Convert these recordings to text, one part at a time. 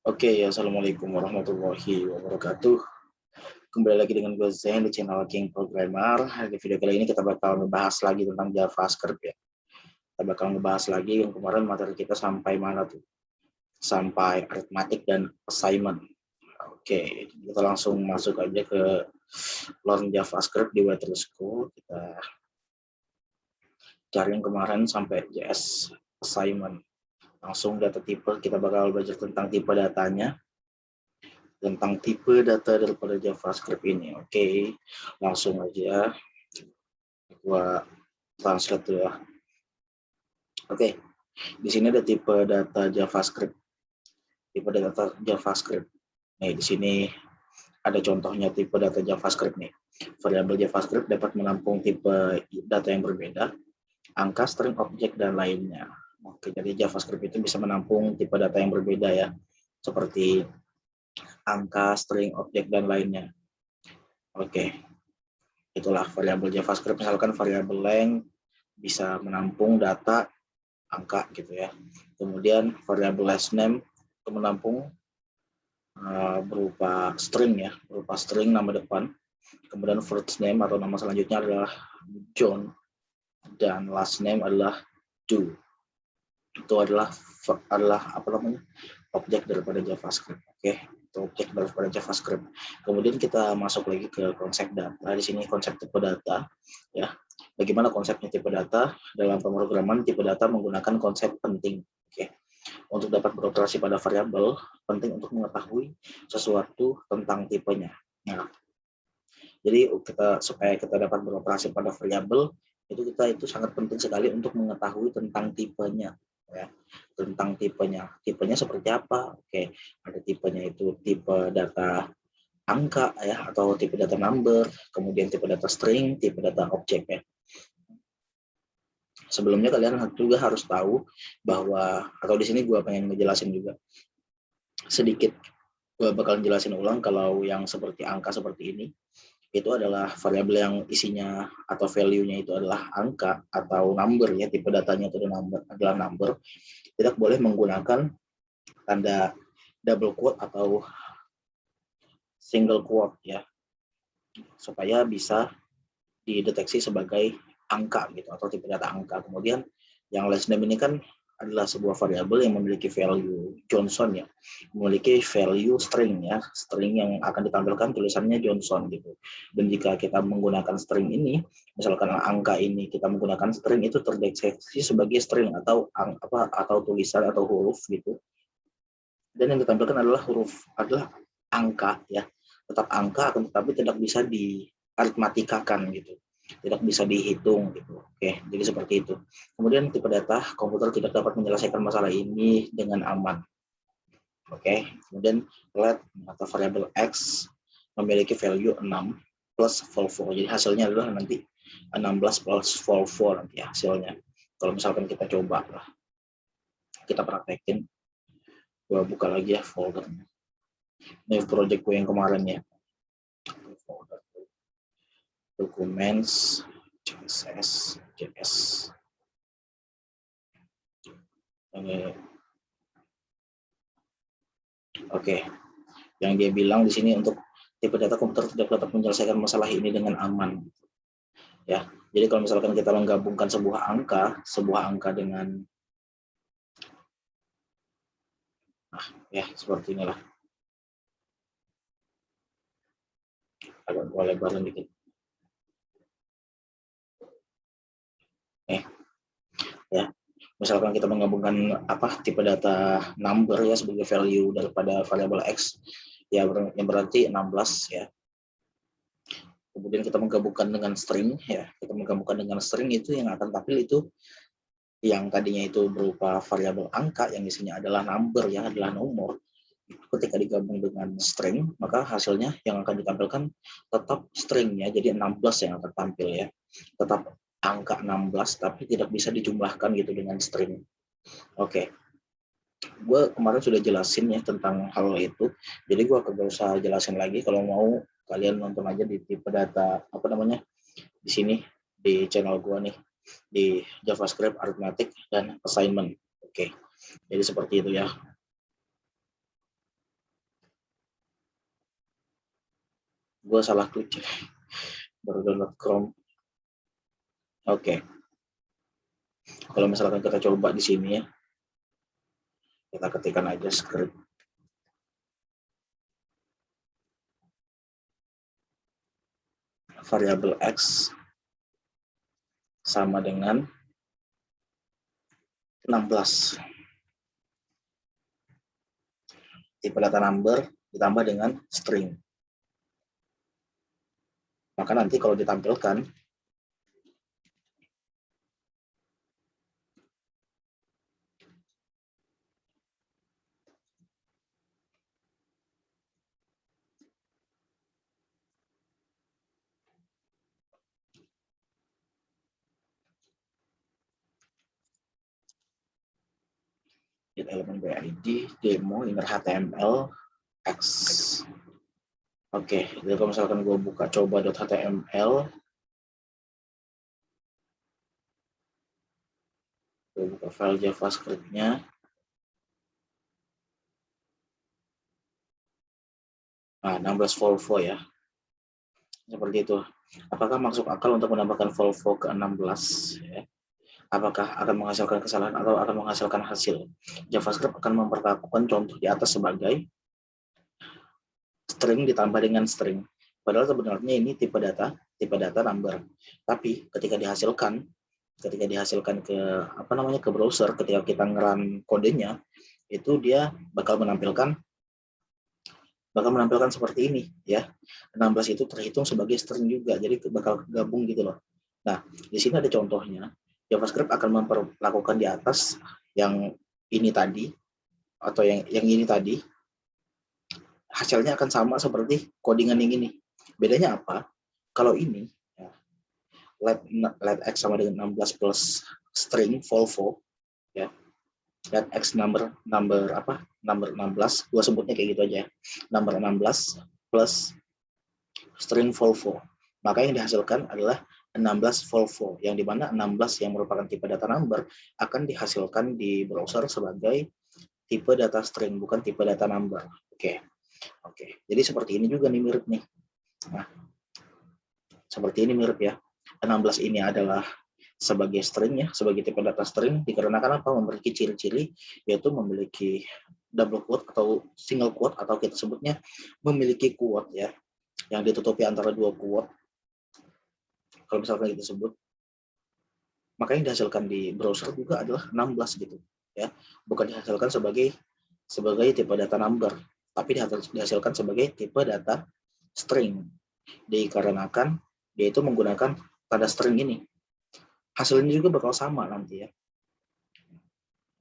Oke, assalamualaikum warahmatullahi wabarakatuh. Kembali lagi dengan gue Zen di channel King Programmer. Di video kali ini kita bakal ngebahas lagi tentang JavaScript ya. Kita bakal ngebahas lagi yang kemarin materi kita sampai mana tuh? Sampai arithmetic dan assignment. Oke, kita langsung masuk aja ke learn JavaScript di Weather School. Kita cari yang kemarin sampai JS assignment. Langsung data type, kita bakal belajar tentang tipe datanya. Tentang tipe data daripada JavaScript ini. Oke, langsung aja gua translate dulu ya. Oke, di sini ada tipe data JavaScript. Tipe data JavaScript. Nih, di sini ada contohnya tipe data JavaScript nih. Variabel JavaScript dapat menampung tipe data yang berbeda, angka, string, objek, dan lainnya. Oke, jadi JavaScript itu bisa menampung tipe data yang berbeda ya, seperti angka, string, objek, dan lainnya. Oke, itulah variabel JavaScript. Misalkan variabel length bisa menampung data angka gitu ya. Kemudian variabel last name itu menampung berupa string ya, berupa string nama depan. Kemudian first name atau nama selanjutnya adalah John dan last name adalah Doe. Itu adalah apa namanya? Objek daripada JavaScript. Oke, itu objek daripada JavaScript. Kemudian kita masuk lagi ke konsep data. Di sini konsep tipe data ya. Bagaimana konsepnya tipe data? Dalam pemrograman tipe data menggunakan konsep penting. Oke. Untuk dapat beroperasi pada variabel, penting untuk mengetahui sesuatu tentang tipenya. Nah, jadi supaya kita dapat beroperasi pada variabel, itu sangat penting sekali untuk mengetahui tentang tipenya. Ya, tentang tipenya. Tipenya seperti apa? Oke, ada tipenya itu tipe data angka ya, atau tipe data number, kemudian tipe data string, tipe data objek ya. Sebelumnya kalian juga harus tahu bahwa, atau di sini gue pengen ngejelasin juga sedikit, gue bakal jelasin ulang kalau yang seperti angka seperti ini, itu adalah variabel yang isinya atau value-nya itu adalah angka atau number ya, tipe datanya itu adalah number, tidak boleh menggunakan tanda double quote atau single quote ya, supaya bisa dideteksi sebagai angka gitu atau tipe data angka. Kemudian yang last name ini kan adalah sebuah variabel yang memiliki value Johnson ya, memiliki value string ya, string yang akan ditampilkan tulisannya Johnson gitu. Dan jika kita menggunakan string ini, misalkan angka ini kita menggunakan string, itu terdeteksi sebagai string atau atau tulisan atau huruf gitu. Dan yang ditampilkan adalah angka ya, tetap angka akan tetapi tidak bisa diaritmatikakan gitu, tidak bisa dihitung gitu. Oke, jadi seperti itu. Kemudian tipe data, komputer tidak dapat menyelesaikan masalah ini dengan aman. Oke, kemudian let atau variabel x memiliki value 6 plus vol4. Jadi hasilnya adalah nanti 16 plus vol4 nanti hasilnya. Kalau misalkan kita coba lah, kita praktekin, gua buka lagi ya foldernya. Ini project gue yang kemarin ya. Folder documents CSS JS. Oke, yang dia bilang di sini untuk tipe data komputer tidak dapat menyelesaikan masalah ini dengan aman. Ya, jadi kalau misalkan kita menggabungkan sebuah angka dengan ya seperti inilah. Agak gua lebarin dikit. Ya, misalkan kita menggabungkan tipe data number ya sebagai value daripada variabel x ya, yang berarti 16 ya. Kemudian kita menggabungkan dengan string ya, itu yang akan tampil itu yang tadinya itu berupa variabel angka yang isinya adalah number ya, adalah nomor. Ketika digabung dengan string, maka hasilnya yang akan ditampilkan tetap string ya, jadi 16 yang akan tampil ya, tetap angka 16 tapi tidak bisa dijumlahkan gitu dengan string. Oke, gue kemarin sudah jelasin ya tentang hal itu, jadi gue kagak usah jelasin lagi. Kalau mau kalian nonton aja di tipe data di sini di channel gue nih, di JavaScript, arithmetic, dan assignment. Oke, jadi seperti itu ya. Gue salah klik. Baru download Chrome. Oke. Kalau misalkan kita coba di sini ya. Kita ketikkan aja script. Variabel X sama dengan 16. Tipe data number ditambah dengan string. Maka nanti kalau ditampilkan, get elemen BID, demo, inner HTML, X. Oke, jadi kalau misalkan gue buka coba.html, gue buka file JavaScript-nya. Nah, 16 Volvo ya. Seperti itu. Apakah masuk akal untuk menambahkan Volvo ke 16? Ya. Apakah akan menghasilkan kesalahan atau akan menghasilkan hasil? JavaScript akan memperlakukan contoh di atas sebagai string ditambah dengan string. Padahal sebenarnya ini tipe data number. Tapi ketika dihasilkan ke browser, ketika kita ngerun kodenya, itu dia bakal menampilkan seperti ini ya. 16 itu terhitung sebagai string juga, jadi bakal gabung gitu loh. Nah, di sini ada contohnya. JavaScript akan memperlakukan di atas yang ini tadi atau yang ini tadi, hasilnya akan sama seperti codingan yang ini. Bedanya apa? Kalau ini ya, let X sama dengan 16 plus string Volvo ya. Let X number 16, gua sebutnya kayak gitu aja. Number 16 plus string Volvo. Maka yang dihasilkan adalah 16 Volvo, yang dimana 16 yang merupakan tipe data number akan dihasilkan di browser sebagai tipe data string, bukan tipe data number. Oke. Jadi seperti ini juga nih mirip nih. Nah, seperti ini mirip ya. 16 ini adalah sebagai string ya, sebagai tipe data string, dikarenakan apa? Memiliki ciri-ciri, yaitu memiliki double quote atau single quote, atau kita sebutnya memiliki quote ya, yang ditutupi antara dua quote. Kalau misalkan kita sebut, maka yang dihasilkan di browser juga adalah 16 gitu ya, bukan dihasilkan sebagai tipe data number, tapi dihasilkan sebagai tipe data string, dikarenakan dia itu menggunakan tanda string ini. Hasilnya juga bakal sama nanti ya.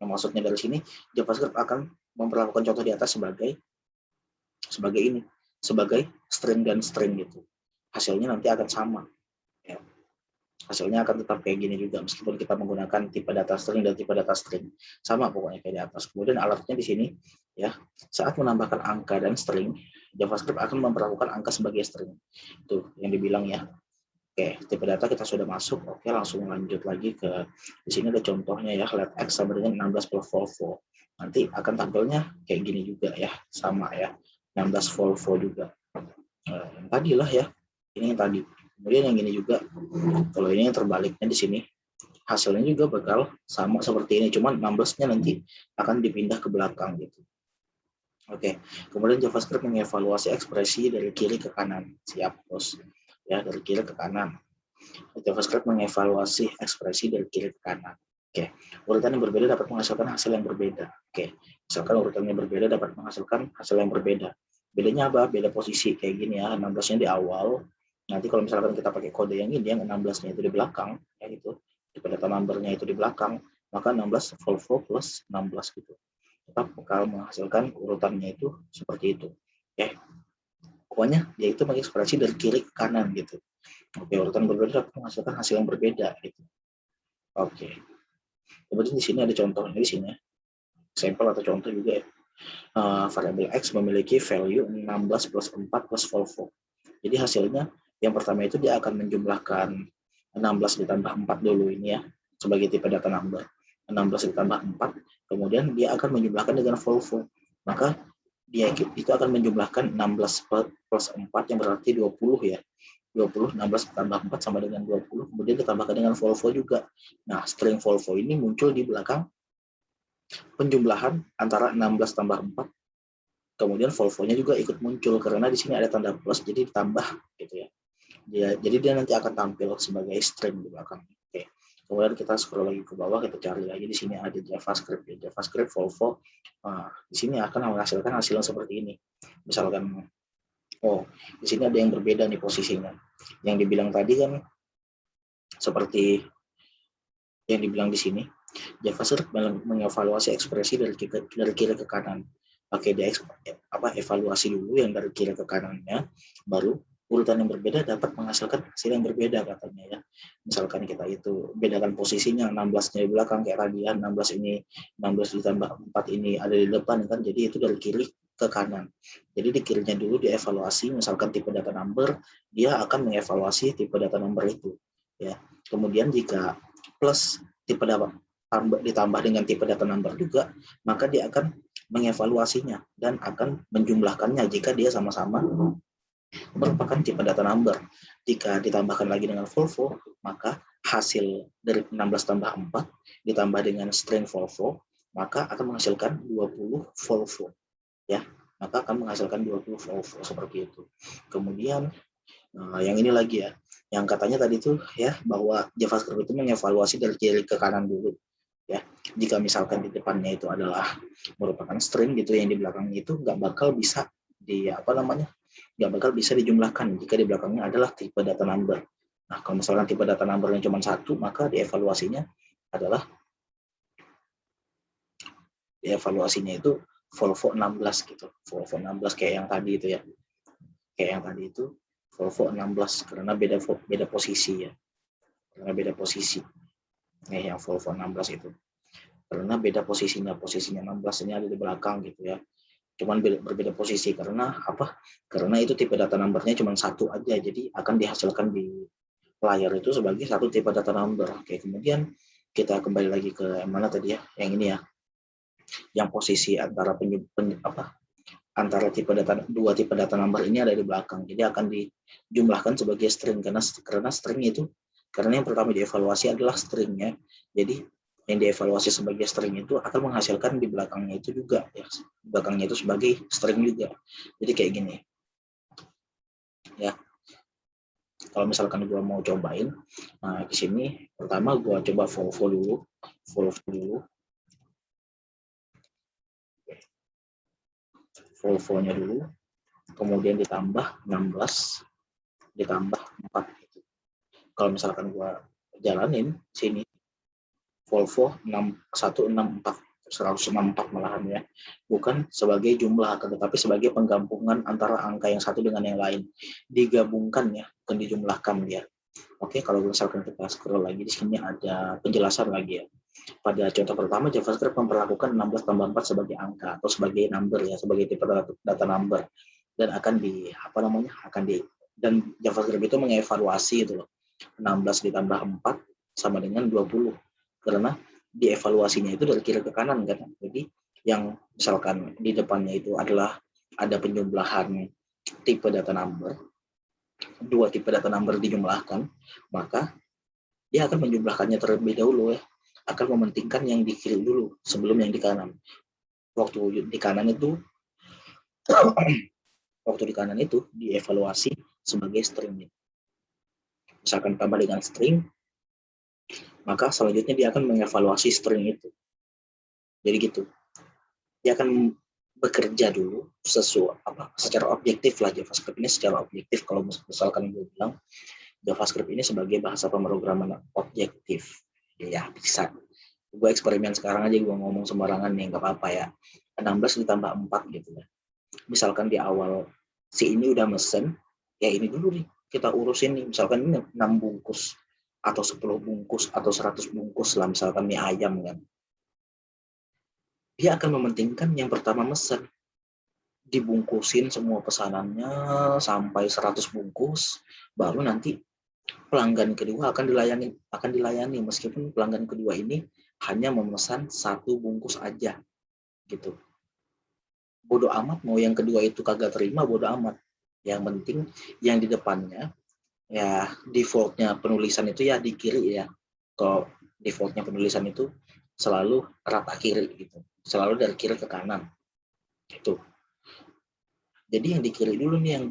Nah, maksudnya dari sini JavaScript akan memperlakukan contoh di atas sebagai ini, sebagai string dan string gitu. Hasilnya nanti akan sama ya. Hasilnya akan tetap kayak gini juga meskipun kita menggunakan tipe data string dan tipe data string. Sama pokoknya kayak di atas. Kemudian alatnya di sini ya, saat menambahkan angka dan string, JavaScript akan memperlakukan angka sebagai string. Itu yang dibilang ya. Oke, tipe data kita sudah masuk. Oke, langsung lanjut lagi ke di sini ada contohnya ya, let X sama dengan 16 plus Volvo. Nanti akan tampilnya kayak gini juga ya, sama ya, 16 Volvo juga. Yang tadi lah ya, ini yang tadi. Kemudian yang ini juga, kalau ini yang terbaliknya di sini, hasilnya juga bakal sama seperti ini, cuman 16-nya nanti akan dipindah ke belakang gitu. Oke, kemudian JavaScript mengevaluasi ekspresi dari kiri ke kanan. Siap, bos. Ya, dari kiri ke kanan. JavaScript mengevaluasi ekspresi dari kiri ke kanan. Oke, urutan yang berbeda dapat menghasilkan hasil yang berbeda. Oke, misalkan urutannya berbeda dapat menghasilkan hasil yang berbeda. Bedanya apa? Beda posisi kayak gini ya, 16-nya di awal. Nanti kalau misalkan kita pakai kode yang ini, yang 16-nya itu di belakang, ya gitu. Tipe data number-nya itu di belakang, maka 16 Volvo plus 16 gitu. Tetap bakal menghasilkan urutannya itu seperti itu. Oke. Pokoknya dia itu mengekspresi dari kiri ke kanan gitu. Oke, urutan berbeda dapat menghasilkan hasil yang berbeda gitu. Oke. Kemudian di sini ada contohnya di sini, sampel atau contoh juga ya. Variabel X memiliki value 16 plus 4 plus Volvo. Jadi hasilnya yang pertama itu dia akan menjumlahkan 16 ditambah 4 dulu ini ya, sebagai tipe data number. 16 ditambah 4, kemudian dia akan menjumlahkan dengan Volvo. Maka dia itu akan menjumlahkan 16 plus 4 yang berarti 20 ya. 20, 16 tambah 4 sama dengan 20, kemudian ditambahkan dengan Volvo juga. Nah, string Volvo ini muncul di belakang penjumlahan antara 16 tambah 4, kemudian Volvo-nya juga ikut muncul karena di sini ada tanda plus, jadi ditambah gitu ya. Jadi dia nanti akan tampil sebagai string di belakang. Oke. Kemudian kita scroll lagi ke bawah, kita cari lagi di sini ada JavaScript ya. JavaScript Volvo. Nah, di sini akan menghasilkan hasil seperti ini. Misalkan, oh, di sini ada yang berbeda nih posisinya. Yang dibilang tadi kan seperti yang dibilang di sini, JavaScript mengevaluasi ekspresi dari kiri ke kanan. Oke, dia evaluasi dulu yang dari kiri ke kanannya, baru urutan yang berbeda dapat menghasilkan hasil yang berbeda katanya ya. Misalkan kita itu bedakan posisinya, 16-nya di belakang kayak tadi ya, 16 ini 16 ditambah 4 ini ada di depan kan, jadi itu dari kiri ke kanan. Jadi di kirinya dulu dievaluasi, misalkan tipe data number, dia akan mengevaluasi tipe data number itu ya. Kemudian jika plus tipe data ditambah dengan tipe data number juga, maka dia akan mengevaluasinya dan akan menjumlahkannya jika dia sama-sama merupakan tipe data number. Jika ditambahkan lagi dengan Volvo, maka hasil dari 16 tambah 4 ditambah dengan string Volvo, maka akan menghasilkan 20 Volvo. Ya, maka akan menghasilkan 20 Volvo seperti itu. Kemudian yang ini lagi ya, yang katanya tadi tuh ya bahwa JavaScript itu mengevaluasi dari kiri ke kanan dulu. Ya, jika misalkan di depannya itu adalah merupakan string gitu, yang di belakangnya itu nggak bakal bisa nggak bakal bisa dijumlahkan jika di belakangnya adalah tipe data number. Nah, kalau misalkan tipe data numbernya cuma satu, maka dievaluasinya itu Volvo 16 gitu, Volvo 16 kayak yang tadi itu ya, kayak yang tadi itu Volvo 16 karena beda posisi ya, karena beda posisi. Yang Volvo 16 itu karena beda posisinya 16 ini ada di belakang gitu ya, cuman berbeda posisi karena apa, karena itu tipe data numbernya cuma satu aja, jadi akan dihasilkan di layar itu sebagai satu tipe data number. Oke, kemudian kita kembali lagi ke mana tadi ya, yang ini ya, yang posisi antara antara dua tipe data number ini ada di belakang, jadi akan dijumlahkan sebagai string karena string itu, karena yang pertama dievaluasi adalah stringnya, jadi yang dievaluasi sebagai string itu akan menghasilkan di belakangnya itu juga ya, belakangnya itu sebagai string juga. Jadi kayak gini ya, kalau misalkan gue mau cobain, nah di sini pertama gue coba Volvo dulu, Volvo-nya dulu, kemudian ditambah 16 ditambah 4 gitu. Kalau misalkan gue jalanin sini Volvo 164 malahan ya, bukan sebagai jumlah angka tetapi sebagai penggabungan antara angka yang satu dengan yang lain, digabungkan ya, bukan dijumlahkan ya. Oke, kalau misalkan kita scroll lagi di sini ada penjelasan lagi ya. Pada contoh pertama, JavaScript memperlakukan 16 tambah 4 sebagai angka atau sebagai number ya, sebagai tipe data number, dan dan JavaScript itu mengevaluasi itu loh, 16 ditambah 4 sama dengan 20 karena dievaluasinya itu dari kiri ke kanan kan. Jadi yang misalkan di depannya itu adalah ada penjumlahan tipe data number, dua tipe data number dijumlahkan, maka dia akan menjumlahkannya terlebih dahulu ya, akan mementingkan yang di kiri dulu sebelum yang di kanan. Waktu di kanan itu dievaluasi sebagai string. Misalkan tambah dengan string, maka selanjutnya dia akan mengevaluasi string itu. Jadi gitu. Dia akan bekerja dulu secara objektif lah, JavaScript ini secara objektif. Kalau misalkan gue bilang JavaScript ini sebagai bahasa pemrograman objektif, ya bisa. Gue eksperimen sekarang aja, gue ngomong sembarangan nih, nggak apa-apa ya. 16 ditambah 4 gitu ya. Misalkan di awal si ini udah mesen, ya ini dulu nih kita urusin nih, misalkan ini 6 bungkus atau 10 bungkus atau 100 bungkus lah, misalkan mie ayam kan. Dia akan mementingkan yang pertama mesen, dibungkusin semua pesanannya sampai 100 bungkus, baru nanti pelanggan kedua akan dilayani meskipun pelanggan kedua ini hanya memesan 1 bungkus aja gitu. bodo amat mau yang kedua itu kagak terima, bodo amat. Yang penting yang di depannya ya defaultnya penulisan itu ya di kiri ya. Kalau defaultnya penulisan itu selalu rata kiri gitu, selalu dari kiri ke kanan itu. Jadi yang di kiri dulu nih yang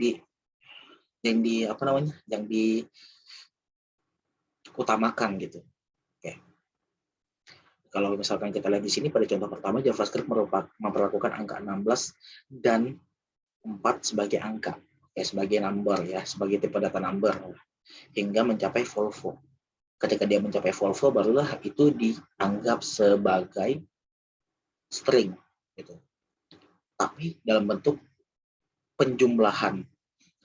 di apa namanya, yang diutamakan gitu. Oke. Kalau misalkan kita lihat di sini pada contoh pertama, JavaScript memperlakukan angka 16 dan 4 sebagai angka, ya sebagai number ya, sebagai tipe data number hingga mencapai Volvo. Ketika dia mencapai Volvo, barulah itu dianggap sebagai string gitu. Tapi dalam bentuk penjumlahan.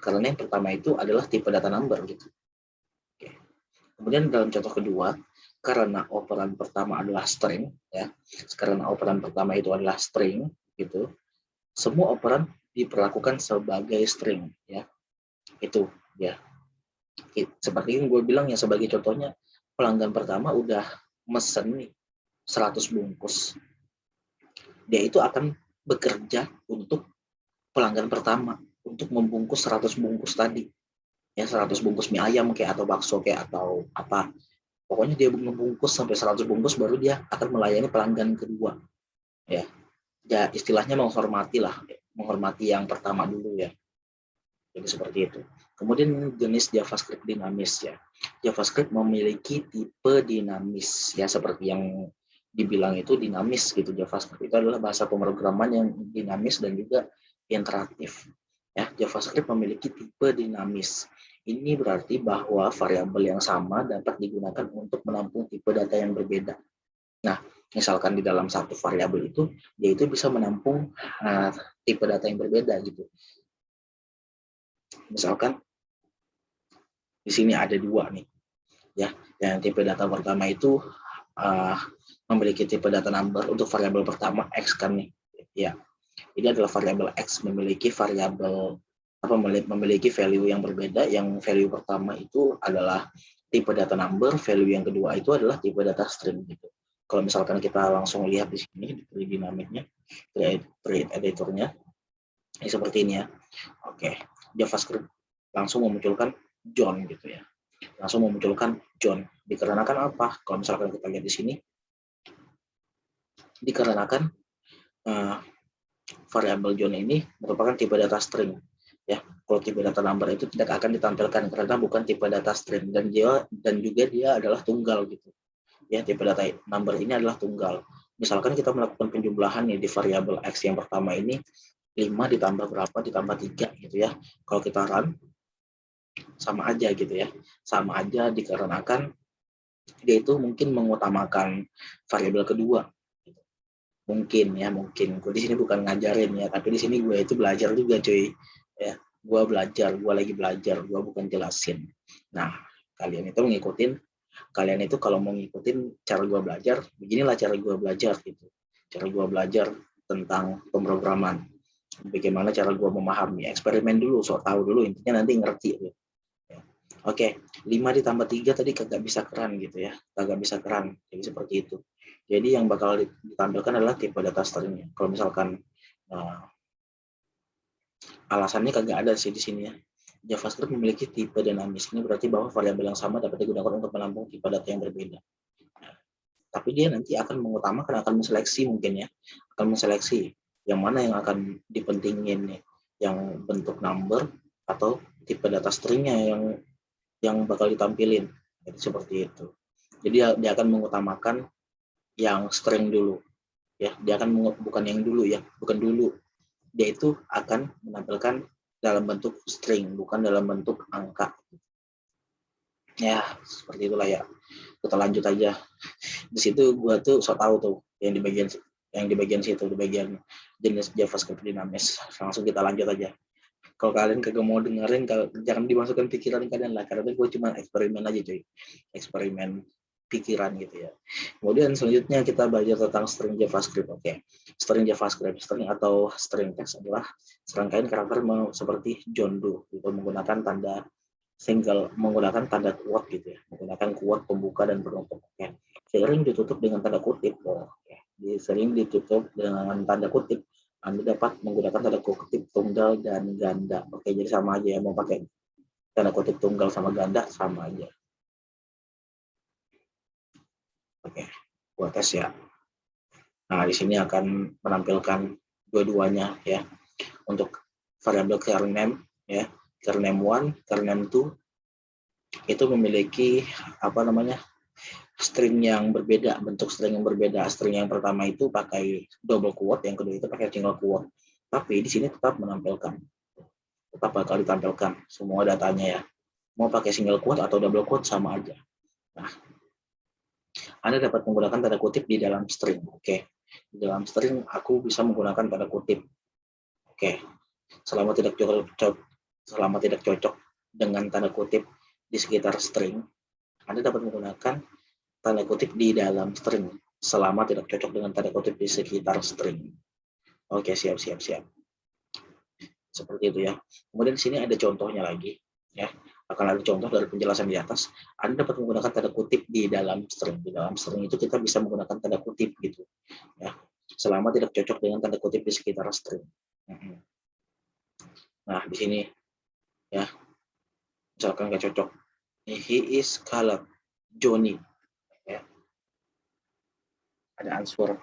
Karena yang pertama itu adalah tipe data number gitu. Oke. Kemudian dalam contoh kedua, karena operan pertama adalah string ya, karena operan pertama itu adalah string gitu, semua operan diperlakukan sebagai string ya. Itu ya. Seperti yang gue bilang ya, sebagai contohnya pelanggan pertama udah mesen nih 100 bungkus. Dia itu akan bekerja untuk pelanggan pertama untuk membungkus 100 bungkus tadi. Ya 100 bungkus mie ayam kayak atau bakso kayak atau apa. Pokoknya dia membungkus sampai 100 bungkus baru dia akan melayani pelanggan kedua. Ya. Ya istilahnya menghormati lah, menghormati yang pertama dulu ya. Jadi seperti itu. Kemudian jenis JavaScript dinamis ya. JavaScript memiliki tipe dinamis ya, seperti yang dibilang itu dinamis gitu. JavaScript itu adalah bahasa pemrograman yang dinamis dan juga interaktif. Ya, JavaScript memiliki tipe dinamis. Ini berarti bahwa variabel yang sama dapat digunakan untuk menampung tipe data yang berbeda. Nah, misalkan di dalam satu variabel itu, dia itu bisa menampung tipe data yang berbeda gitu. Misalkan di sini ada dua nih, ya. Yang tipe data pertama itu memiliki tipe data number untuk variabel pertama x kan nih, ya. Ini adalah variabel x memiliki variabel memiliki value yang berbeda. Yang value pertama itu adalah tipe data number, value yang kedua itu adalah tipe data string gitu. Kalau misalkan kita langsung lihat di sini di dinamiknya, create editornya, ini seperti ini ya. Oke, JavaScript langsung memunculkan John gitu ya. Langsung memunculkan John. Dikarenakan apa? Kalau misalkan kita lihat di sini, dikarenakan variabel John ini merupakan tipe data string. Ya, kalau tipe data number itu tidak akan ditampilkan karena bukan tipe data string dan juga dia adalah tunggal gitu. Ya, tipe data number ini adalah tunggal. Misalkan kita melakukan penjumlahan nih di variabel x yang pertama ini 5 ditambah berapa ditambah 3 gitu ya. Kalau kita run sama aja gitu ya. Sama aja dikarenakan dia itu mungkin mengutamakan variabel kedua. Mungkin ya, mungkin. Gue di sini bukan ngajarin ya, tapi di sini gue itu belajar juga cuy. Ya, gue belajar, gue lagi belajar, gue bukan jelasin. Nah, kalian itu kalau mau ngikutin cara gue belajar, beginilah cara gue belajar gitu. Cara gue belajar tentang pemrograman. Bagaimana cara gue memahami, eksperimen dulu, so tahu dulu, intinya nanti ngerti. Gitu. Oke, 5 ditambah 3 tadi kagak bisa keran gitu ya. Kagak bisa keran. Jadi seperti itu. Jadi yang bakal ditampilkan adalah tipe data stringnya. Kalau misalkan alasannya kagak ada sih di sini ya. JavaScript memiliki tipe dinamis. Ini berarti bahwa variabel yang sama dapat digunakan untuk menampung tipe data yang berbeda. Nah, tapi dia nanti akan mengutamakan, akan menseleksi mungkin ya. Akan menseleksi yang mana yang akan dipentingin nih. Yang bentuk number atau tipe data stringnya yang bakal ditampilin. Jadi seperti itu. Jadi dia akan mengutamakan yang string dulu. Ya, dia akan bukan yang dulu ya, bukan dulu. Dia itu akan menampilkan dalam bentuk string, bukan dalam bentuk angka. Ya, seperti itulah ya. Kita lanjut aja. Di situ gua tuh so tahu tuh yang di bagian situ, di bagian jenis JavaScript dinamis. Langsung kita lanjut aja. Kalau kalian kagak mau dengerin, jangan dimasukkan pikiran kalian lah, karena gue cuma eksperimen aja cuy, eksperimen pikiran gitu ya. Kemudian selanjutnya kita belajar tentang string JavaScript. Oke, string JavaScript, string atau string text adalah serangkaian karakter seperti John Doe gitu, menggunakan tanda menggunakan tanda quote gitu ya, menggunakan quote pembuka dan penutup. Oke, sering ditutup dengan tanda kutip. Sering ditutup dengan tanda kutip Anda dapat menggunakan tanda kutip tunggal dan ganda. Oke, jadi sama aja ya, mau pakai tanda kutip tunggal sama ganda sama aja. Oke, gua tes ya. Nah, di sini akan menampilkan dua-duanya ya. Untuk variabel char name ya, char name 1, char name 2 itu memiliki apa namanya? String yang berbeda, bentuk string yang berbeda. String yang pertama itu pakai double quote, yang kedua itu pakai single quote. Tapi di sini tetap menampilkan, tetap bakal ditampilkan semua datanya ya. Mau pakai single quote atau double quote sama aja. Nah, Anda dapat menggunakan tanda kutip di dalam string. Oke, di dalam string aku bisa menggunakan tanda kutip. Oke, selama tidak cocok dengan tanda kutip di sekitar string, Anda dapat menggunakan tanda kutip di dalam string selama tidak cocok dengan tanda kutip di sekitar string. Oke, siap. Seperti itu ya. Kemudian di sini ada contohnya lagi ya. Akan ada contoh dari penjelasan di atas. Anda dapat menggunakan tanda kutip di dalam string. Di dalam string itu kita bisa menggunakan tanda kutip gitu ya. Selama tidak cocok dengan tanda kutip di sekitar string. Nah, di sini ya. Misalkan nggak cocok. He is colored Johnny. Ya. Ada answer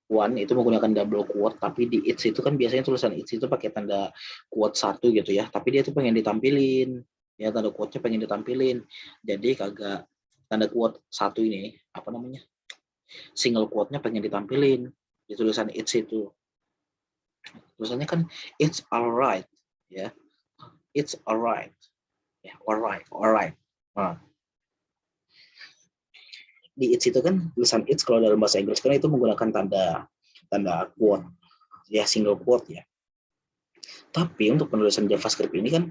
one itu menggunakan double quote, tapi di it's itu kan biasanya tulisan it's itu pakai tanda quote satu gitu ya, tapi dia tuh pengen ditampilin ya, tanda quote-nya pengen ditampilin, jadi kagak tanda quote satu ini apa namanya, single quote-nya pengen ditampilin di tulisan it's itu, tulisannya kan it's alright ya, it's alright ya, alright. Nah, di it's itu kan tulisan it's kalau dalam bahasa Inggris kan itu menggunakan tanda quote ya, single quote ya. Tapi untuk penulisan JavaScript ini kan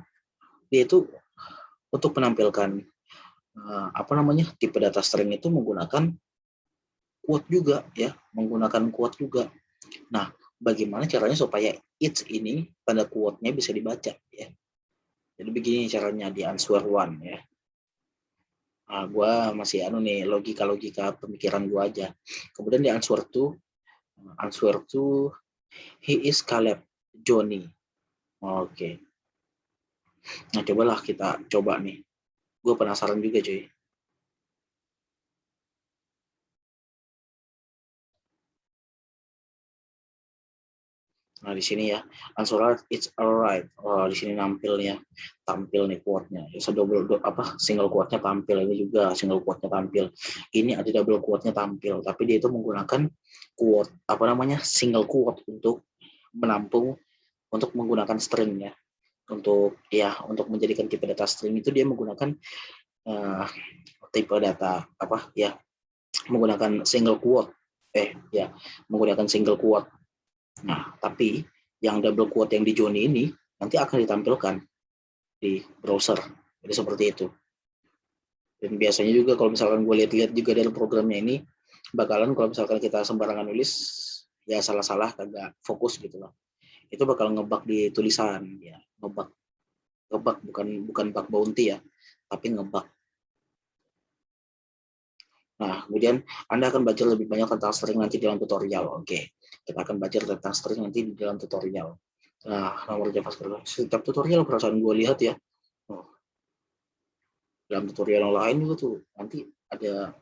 dia itu untuk menampilkan apa namanya, tipe data string itu menggunakan quote juga ya, menggunakan quote juga. Nah, bagaimana caranya supaya it's ini tanda quote-nya bisa dibaca ya. Jadi begini caranya di answer one ya. Nah, gua masih nih logika pemikiran gua aja. Kemudian di answer two he is Caleb Johnny. Oke. Nah, cobalah kita coba nih. Gue penasaran juga cuy. Nah, di sini ya, answer it's alright. Oh, di sini tampil nih quote-nya. Ya, single quote-nya tampil, ini juga single quote-nya tampil. Ini ada double quote-nya tampil, tapi dia itu menggunakan quote, apa namanya, single quote untuk menampung, untuk menggunakan string ya. Untuk menjadikan tipe data string itu dia menggunakan tipe data apa ya, menggunakan single quote. Menggunakan single quote. Nah, tapi yang double quote yang di Johnny ini nanti akan ditampilkan di browser. Jadi seperti itu. Dan biasanya juga kalau misalkan gue lihat-lihat juga dalam programnya ini, bakalan kalau misalkan kita sembarangan nulis, ya salah-salah kagak fokus gitu loh. Itu bakal ngebug di tulisan ya, ngebug bukan bug bounty ya, tapi ngebug. Nah, kemudian Anda akan belajar lebih banyak tentang string nanti dalam tutorial. Oke, kita akan belajar tentang string nanti di dalam tutorial. Nah, nomor JavaScript. Setiap tutorial perasaan gue lihat ya, dalam tutorial yang lain juga tuh, nanti ada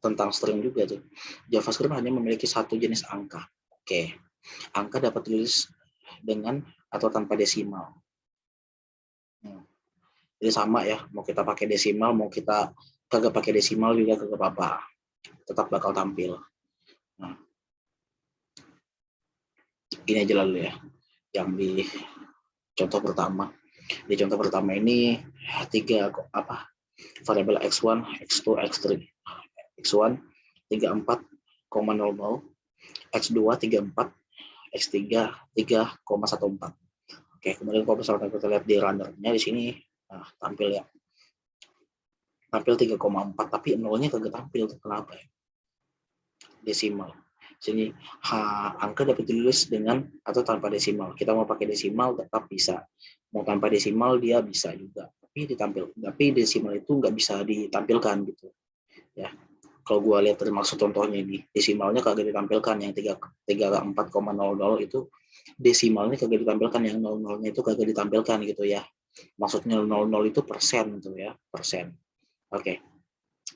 tentang string juga tuh. JavaScript hanya memiliki satu jenis angka. Oke, angka dapat ditulis dengan atau tanpa desimal. Jadi sama ya, mau kita pakai desimal, mau kita kagak pakai desimal juga kagak apa-apa. Tetap bakal tampil. Nah, ini aja lalu ya, yang di contoh pertama. Di contoh pertama ini variabel x1, x2, x3. x1 34,00, x2 34, x3 3,14. Oke, kemudian kalau misalkan kita lihat di runner-nya di sini tampil ya. Tampil 3,4 tapi nolnya kagak tampil, kenapa ya? Desimal. Sini angka dapat ditulis dengan atau tanpa desimal. Kita mau pakai desimal tetap bisa. Mau tanpa desimal dia bisa juga. Tapi desimal itu nggak bisa ditampilkan gitu. Ya. Kalau gue lihat dari maksud contohnya ini, desimalnya kagak ditampilkan, yang 34,00 itu desimalnya kagak ditampilkan, yang 00-nya itu kagak ditampilkan gitu ya. Maksudnya 00 itu persen gitu ya, persen. Oke.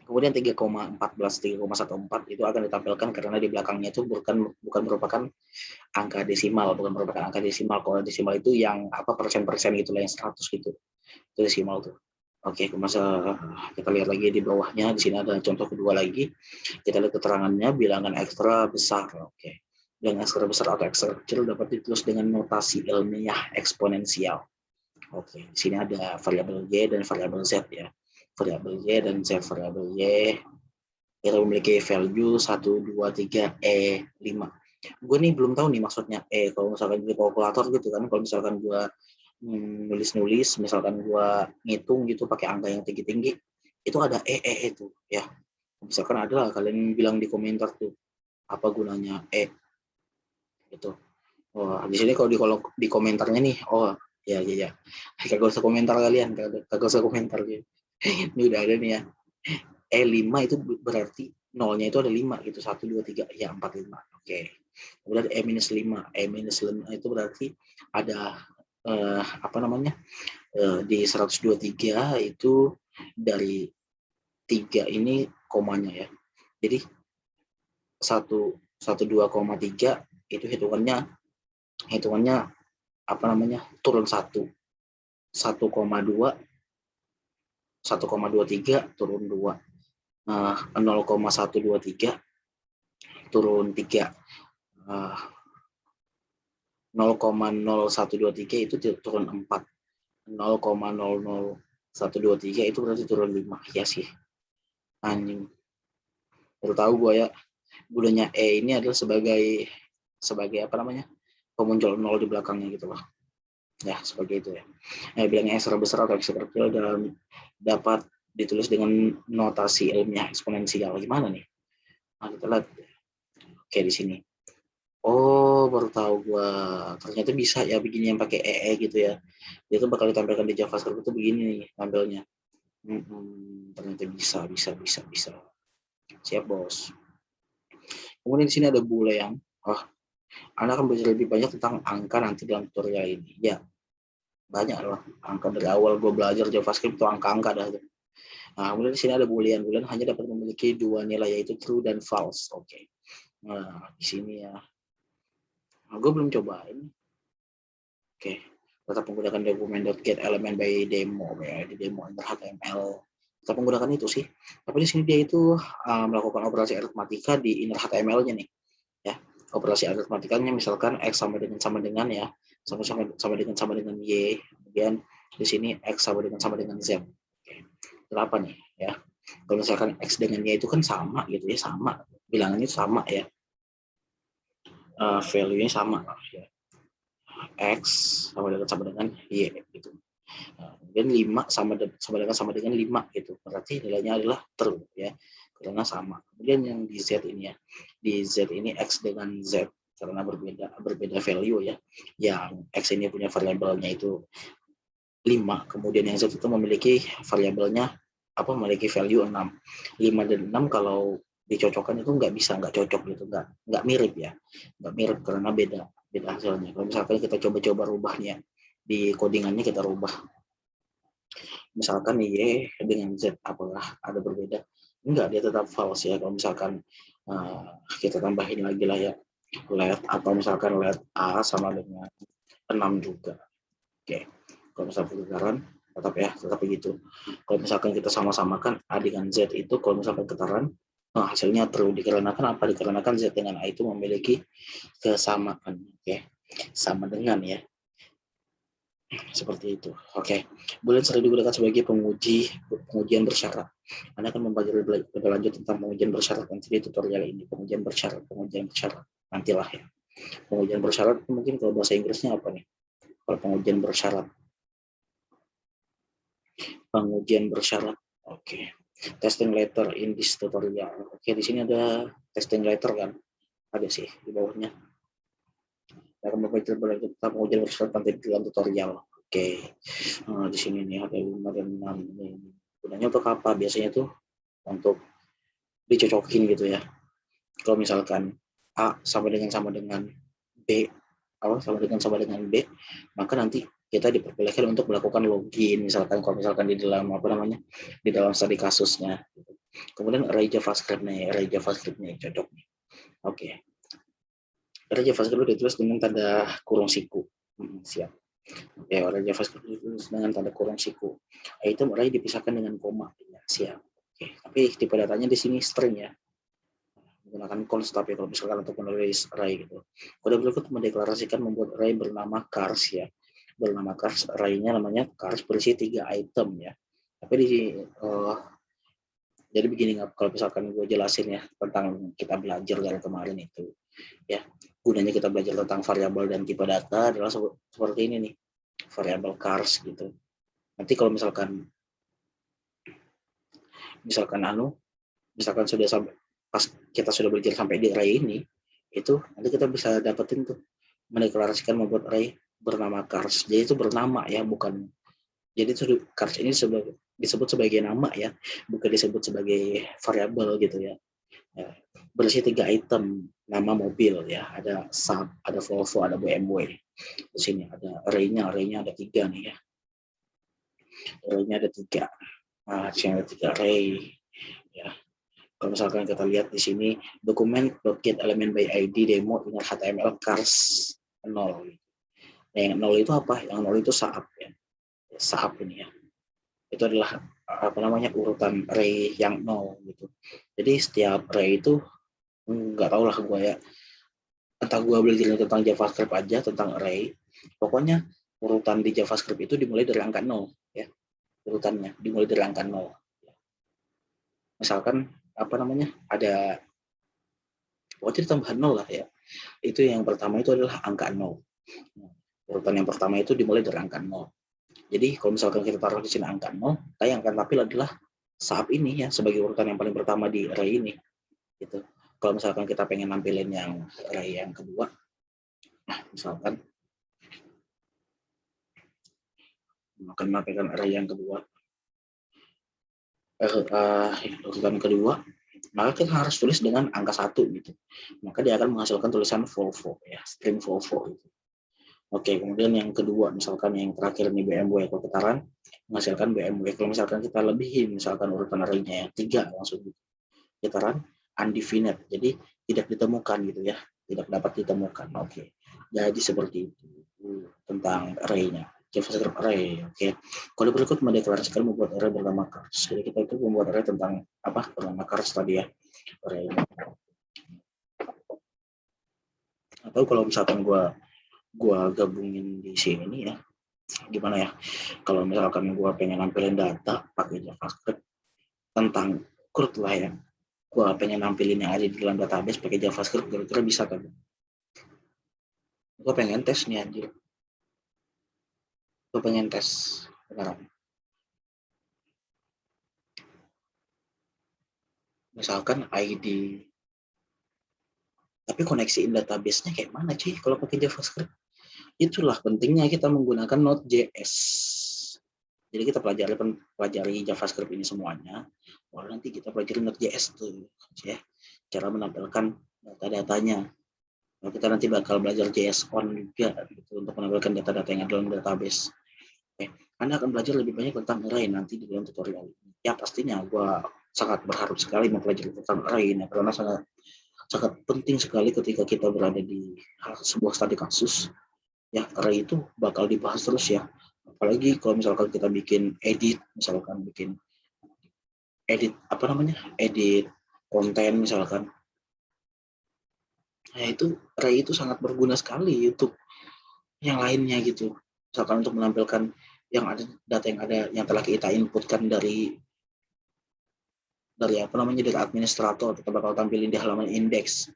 Kemudian 3,14, 3,14 itu akan ditampilkan karena di belakangnya itu bukan merupakan angka desimal, bukan merupakan angka desimal. Kalau desimal itu yang apa persen-persen gitu lah, yang 100 gitu. Itu desimal tuh. Oke, kita lihat lagi di bawahnya. Di sini ada contoh kedua lagi. Kita lihat keterangannya, bilangan ekstra besar. Oke. Bilangan ekstra besar atau ekstra kecil dapat ditulis dengan notasi ilmiah eksponensial. Oke, di sini ada variabel Y dan variabel Z ya. Variabel Y dan Z. Variabel Y kita memiliki value 1, 2, 3, E5. Gue nih belum tahu nih maksudnya kalau misalkan di kalkulator gitu kan, kalau misalkan gue nulis-nulis, misalkan gue ngitung gitu pakai angka yang tinggi-tinggi, itu ada itu ya. Misalkan ada lah kalian bilang di komentar tuh, apa gunanya gitu. Oh, di sini kalau di komentarnya nih, oh ya, kagak usah komentar kalian, kagak usah komentar gitu. Ini udah ada nih ya. E5 itu berarti nolnya itu ada 5 gitu, 1, 2, 3, ya 4, 5. Oke. Kemudian E-5. E-5 itu berarti ada apa namanya? Di 123 itu dari 3 ini komanya ya. Jadi 12,3 itu hitungannya apa namanya? Turun 1. 1,2 1,23 turun 2. 0,123 turun 3. 0,0123 itu turun 4. 0,00123 itu berarti turun 5. Ya sih. Anjing. Baru tahu gue ya. Gunanya ini adalah sebagai apa namanya? Pemuncul 0 di belakangnya gitu loh. Ya, sebagai itu ya. Bilangnya ekstra besar atau ekstra kecil dapat ditulis dengan notasi ilmiah eksponensial. Gimana nih? Nah, kita lihat. Oke, di sini. Oh, baru tahu gua. Ternyata bisa ya begini yang pakai gitu ya. Dia tuh bakal ditampilkan di JavaScript itu begini nih tampilnya. Ternyata bisa. Siap, Bos. Kemudian di sini ada boolean. Anda akan belajar lebih banyak tentang angka nanti dalam tutorial ini. Ya, banyak lah. Angka dari awal gue belajar JavaScript itu angka-angka dah. Nah, kemudian di sini ada boolean. Boolean hanya dapat memiliki 2 nilai, yaitu true dan false. Oke. Nah, di sini ya. Nah, gue belum cobain. Oke. Tetap menggunakan dokumen.get element by demo ya, di demo inner.html. Tetap menggunakan itu sih. Tapi di sini dia itu melakukan operasi aritmatika di inner HTML-nya nih. Ya. Operasi aritmatikanya misalkan x sama dengan ya. Sama dengan y. Kemudian di sini x sama dengan z. Oke. Kenapa nih ya? Kalau misalkan x dengan y itu kan sama gitu ya, sama. Bilangannya sama ya. Value-nya sama ya. X sama dengan Y gitu. Kemudian 5 sama dengan 5 gitu. Berarti nilainya adalah true ya. Karena sama. Kemudian yang di Z ini ya. Di Z ini X dengan Z karena berbeda value ya. Yang X ini punya variabelnya itu 5, kemudian yang Z itu memiliki variabelnya memiliki value 6. 5 dan 6 kalau dicocokkan itu nggak cocok gitu, nggak mirip ya. Nggak mirip karena beda hasilnya. Kalau misalkan kita coba rubahnya di codingannya, kita rubah misalkan Y dengan Z apakah ada berbeda? Enggak, dia tetap false ya. Kalau misalkan kita tambahin lagi lah ya let, atau misalkan let A sama dengan 6 juga. Oke, kalau misalkan kegetaran tetap begitu. Kalau misalkan kita sama-samakan A dengan Z itu, kalau misalkan getaran, hasilnya true. Dikarenakan apa? Dikarenakan Z dengan A itu memiliki kesamaan. Oke, sama dengan ya. Seperti itu. Oke. Boolean sering digunakan sebagai pengujian bersyarat. Anda akan mempelajari lebih lanjut tentang pengujian bersyarat nanti di tutorial ini. Pengujian bersyarat. Nantilah ya. Pengujian bersyarat mungkin kalau bahasa Inggrisnya apa nih? Kalau pengujian bersyarat. Oke. Testing letter in this tutorial. Oke, di sini ada testing letter kan? Ada sih di bawahnya. Akan mempelajari berlanjut tentang pengujian bersyarat nanti dalam tutorial. Oke. Di sini nih ada 5 dan 6 nih. Gunanya untuk apa? Biasanya tuh untuk dicocokin gitu ya. Kalau misalkan A sama dengan B, sama dengan B, maka nanti kita diperbolehkan untuk melakukan login, misalkan kalau misalkan di dalam di dalam studi kasusnya. Kemudian array JavaScript nih cocok nih. Oke. Array JavaScript ditulis dengan tanda kurung siku. Siap. Ya, array JavaScript ditulis dengan tanda kurung siku. Item array dipisahkan dengan koma. Ya, siap. Oke. Tapi tipe datanya di sini string ya. Menggunakan const tapi kalau misalkan untuk menulis array gitu. Kode berikut mendeklarasikan membuat array bernama cars ya. Bernama cars, array-nya namanya cars berisi 3 item ya. Tapi jadi begini, kalau misalkan gue jelasin ya tentang kita belajar dari kemarin itu ya, gunanya kita belajar tentang variabel dan tipe data adalah seperti ini nih, variabel cars gitu. Nanti kalau misalkan sudah sampai pas kita sudah belajar sampai di array ini, itu nanti kita bisa dapetin tuh mendeklarasikan membuat array bernama cars. Jadi itu bernama ya, bukan, jadi itu cars ini disebut sebagai nama ya, bukan disebut sebagai variabel gitu ya. Ya, berisi 3 item, nama mobil ya, ada Saab, ada Volvo, ada BMW. Di sini ada array-nya ada 3 nih ya. Array-nya ada 3. Nah, di sini ada 3 array ya. Kalau misalkan kita lihat di sini dokumen.get element by ID demo inner HTML cars 0. Nah, yang 0 itu apa? Yang 0 itu Saab ya. Saab ini ya. Itu adalah urutan array yang 0 gitu. Jadi setiap array itu nggak tahu lah gue ya, entah gue belajar tentang JavaScript aja tentang array, pokoknya urutan di JavaScript itu dimulai dari angka 0 ya, urutannya dimulai dari angka 0. Misalkan ada pokoknya ditambah 0 lah ya, itu yang pertama itu adalah angka 0. Urutan yang pertama itu dimulai dari angka 0. Jadi kalau misalkan kita taruh di sini angka 0, yang akan tampil adalah Saab ini ya, sebagai urutan yang paling pertama di array ini gitu. Kalau misalkan kita pengen nampilin yang array yang kedua, nah misalkan akan menampilkan array yang kedua, urutan kedua, maka kita harus tulis dengan angka 1 gitu. Maka dia akan menghasilkan tulisan Volvo ya, string Volvo gitu. Oke, kemudian yang kedua, misalkan yang terakhir nih BMW atau putaran, menghasilkan BMW. Kalau misalkan kita lebihin, misalkan urutan array-nya yang 3 langsung putaran undefined, jadi tidak ditemukan gitu ya, tidak dapat ditemukan. Oke, jadi seperti itu tentang array-nya. JavaScript array. Oke. Kode berikut mendeklarasikan membuat array bernama cars. Jadi kita itu membuat array tentang apa? Bernama cars tadi ya. Array. Atau kalau misalkan gua gabungin di sini ya. Gimana ya? Kalau misalkan gua pengen nampilin data pakai JavaScript tentang CRUD lah ya. Gua pengen nampilin yang ada di dalam database pakai JavaScript, kira-kira bisa kan? Gua pengen tes nih anjir. Gue pengen tes beneran. Misalkan ID, tapi koneksiin database-nya kayak mana sih kalau pakai JavaScript? Itulah pentingnya kita menggunakan Node.js. Jadi kita pelajari JavaScript ini semuanya, lalu nanti kita pelajari Node.js tuh, ya, cara menampilkan data-datanya. Lalu kita nanti bakal belajar JSON juga gitu, untuk menampilkan data-data yang ada dalam database. Oke, Anda akan belajar lebih banyak tentang array nanti di dalam tutorial ini. Ya pastinya gue sangat berharap sekali mempelajari tentang array ini karena sangat penting sekali ketika kita berada di sebuah studi kasus. Ya, array itu bakal dibahas terus ya. Apalagi kalau misalkan kita bikin edit edit konten misalkan. Nah, itu array itu sangat berguna sekali untuk yang lainnya gitu. Misalkan untuk menampilkan data yang telah kita inputkan dari dari administrator, kita bakal tampilin di halaman indeks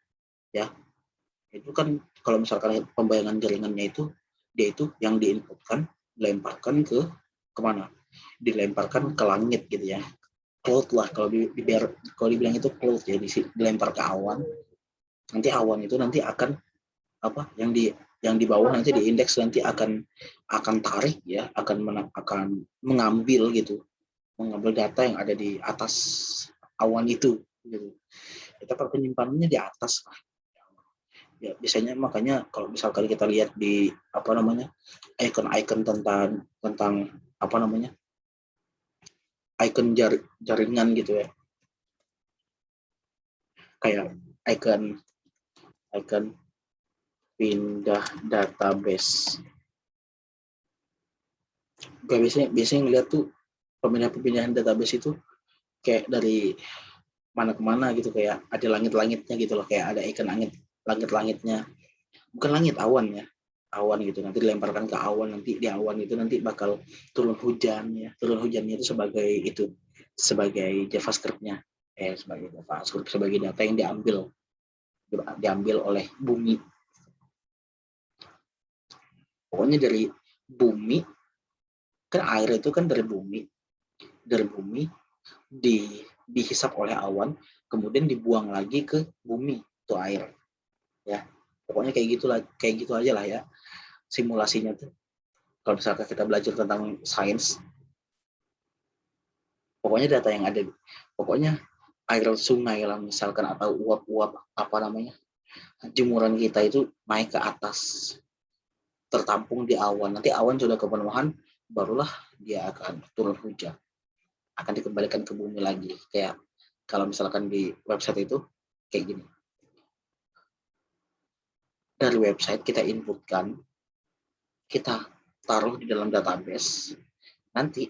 ya. Itu kan kalau misalkan pembayangan jaringannya itu dia itu yang diinputkan dilemparkan kemana? Dilemparkan ke langit gitu ya. Cloud lah kalau dibilang itu cloud ya, dilempar ke awan. Nanti awan itu nanti akan yang di bawah nanti di indeks nanti akan tarik ya, akan mengambil gitu, mengambil data yang ada di atas awan itu gitu. Kita penyimpanannya di atas lah. Ya biasanya makanya kalau misalkan kita lihat di apa namanya icon-icon tentang apa namanya icon jaringan gitu ya, kayak icon pindah database. Kayak biasanya ngeliat tuh pemindahan database itu kayak dari mana ke mana gitu, kayak ada langit-langitnya gitu loh, kayak ada icon langit-langitnya, bukan langit, awan ya, awan gitu, nanti dilemparkan ke awan, nanti di awan itu nanti bakal turun hujan ya, turun hujannya itu sebagai JavaScript-nya, sebagai data yang diambil oleh bumi. Pokoknya dari bumi, kan air itu kan dari bumi dihisap oleh awan, kemudian dibuang lagi ke bumi itu air ya. Pokoknya kayak gitu aja lah ya simulasinya tuh. Kalau misalkan kita belajar tentang sains, pokoknya data yang ada, pokoknya air sungai lah misalkan, atau uap-uap apa namanya jemuran kita itu naik ke atas, tertampung di awan, nanti awan sudah kepenuhan, barulah dia akan turun hujan, akan dikembalikan ke bumi lagi. Kayak kalau misalkan di website itu kayak gini, dari website kita inputkan, kita taruh di dalam database, nanti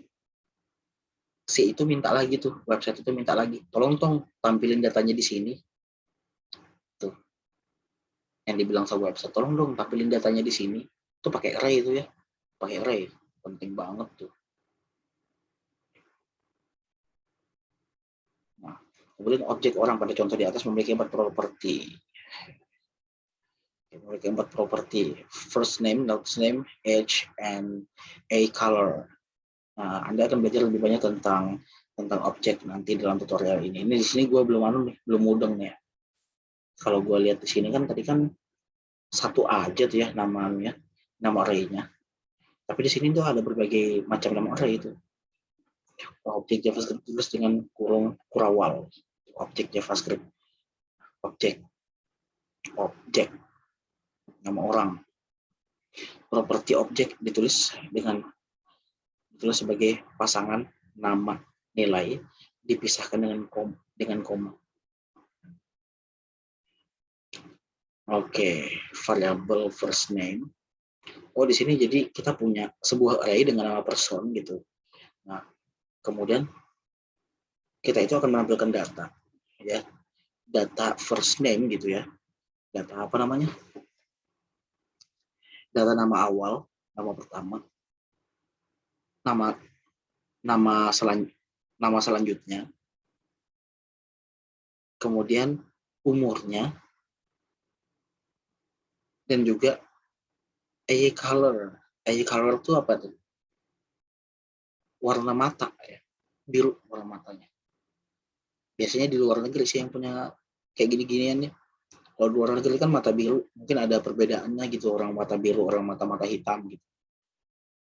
si itu minta lagi tuh, website itu minta lagi, tolong tampilin datanya di sini tuh, yang dibilang sama website, tolong dong tampilin datanya di sini, tuh pakai array itu ya, pakai array, penting banget tuh. Nah, kemudian objek orang pada contoh di atas memiliki 4 properti. Memiliki 4 properti: first name, last name, age, and a color. Nah, Anda akan belajar lebih banyak tentang objek nanti dalam tutorial ini. Ini di sini gue belum mudeng nih. Kalau gue lihat di sini kan tadi kan satu aja tuh ya namanya, nama array-nya. Tapi di sini tuh ada berbagai macam nama array itu. Objek JavaScript tulis dengan kurawal. Objek JavaScript. Objek nama orang. Properti objek ditulis sebagai pasangan nama nilai dipisahkan dengan koma. Oke, variable first name. Oh, di sini jadi kita punya sebuah array dengan nama person gitu. Nah, kemudian kita itu akan menampilkan data ya. Data first name gitu ya. Data apa namanya? Data nama awal, nama pertama. Nama selanjutnya. Kemudian umurnya, dan juga eye color. Eye color itu apa tuh? Warna mata ya, biru warna matanya. Biasanya di luar negeri sih yang punya kayak gini-ginian ya. Kalau di luar negeri kan mata biru, mungkin ada perbedaannya gitu, orang mata biru, orang mata hitam gitu.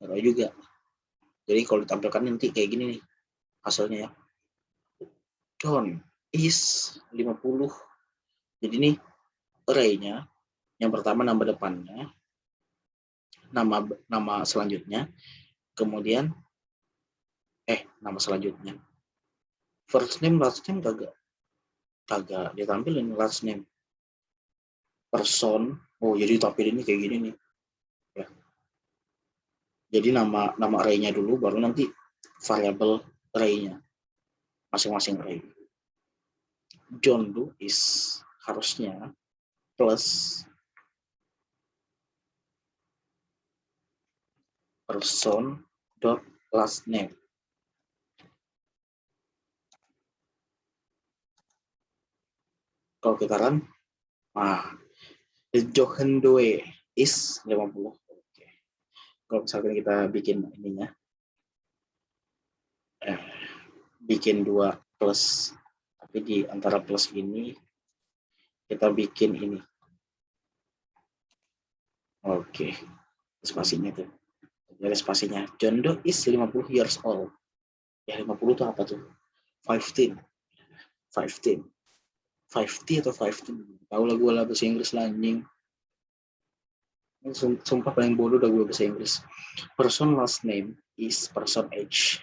Ada juga. Jadi kalau ditampilkan nanti kayak gini nih hasilnya ya. John is 50. Jadi nih array-nya, yang pertama nama depannya, nama selanjutnya, kemudian nama selanjutnya. First name, last name kagak ditampilin last name. Person, oh jadi tampilin ini kayak gini nih. Ya. Jadi nama array-nya dulu, baru nanti variable array-nya, masing-masing array. John Doe is harusnya plus person dot last name. Kalau kita run, Johan Doe is 50. Oke. Kalau misalkan kita bikin ininya, bikin 2 plus, tapi di antara plus ini kita bikin ini. Oke. Spasinya tuh. Jadi spasinya. John Doe is 50 years old. Ya 50 itu apa tuh? 15. 15. 50 atau 15. Tahu lah gue lah bahasa Inggris lah anjing. Sumpah paling bodoh dah gue bahasa Inggris. Person last name is person age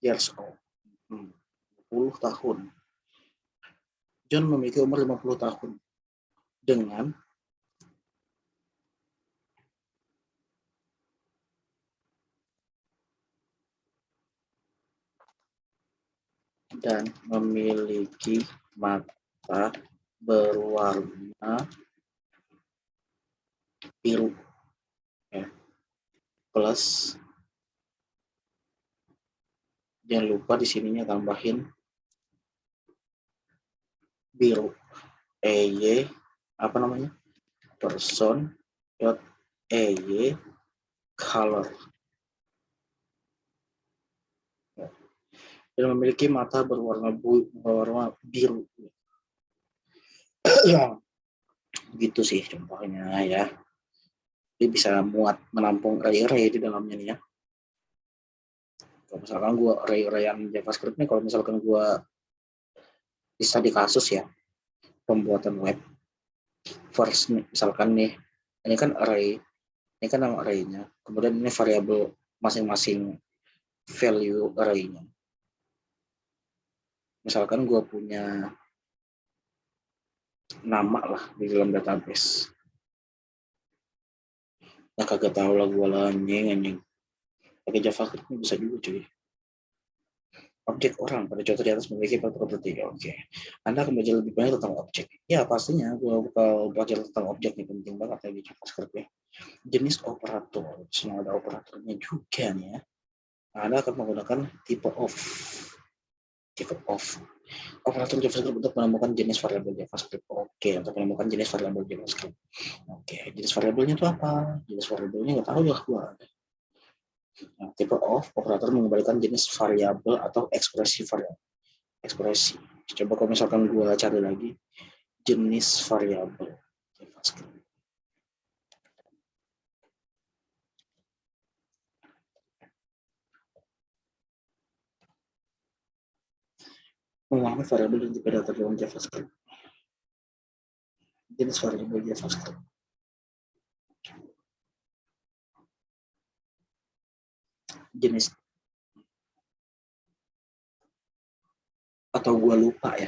years old. 10 tahun. John memiliki umur 50 tahun dengan dan memiliki mata berwarna biru. Ya. Plus jangan lupa di sininya tambahin biru. EY apa namanya? Person dot EY color. Ya. Dan memiliki mata berwarna biru. Ya. Gitu sih contohnya ya. Dia bisa muat menampung array-array di dalamnya nih ya. Kalau misalkan gue array-arayan JavaScript nih, kalau misalkan gue bisa di kasus ya pembuatan web first nih, misalkan nih ini kan array, ini kan nama arraynya, kemudian ini variabel masing-masing value arraynya. Misalkan gue punya nama lah di dalam database. Nah kagak tahu lah gue lah anjing. Pakai JavaScript bisa juga cuy. Objek orang pada contoh di atas memiliki properti. Oke. Anda akan belajar lebih banyak tentang objek. Ya pastinya gue bakal belajar tentang objek nih, penting banget lagi JavaScript ya. Jenis operator, semua ada operatornya juga nih ya. Anda akan menggunakan type of. Operator JavaScript untuk menemukan jenis variabel JavaScript. Oke, untuk menemukan jenis variabel JavaScript. Oke, jenis variabelnya itu apa? Jenis variabelnya nggak tahu ya gue. Nah, type of operator mengembalikan jenis variabel atau ekspresi variabel. Ekspresi. Coba kalau misalkan gue cari lagi jenis variabel JavaScript. Memahami variabel dan tipe data dalam JavaScript. Jenis variabel JavaScript. Jenis atau gue lupa ya,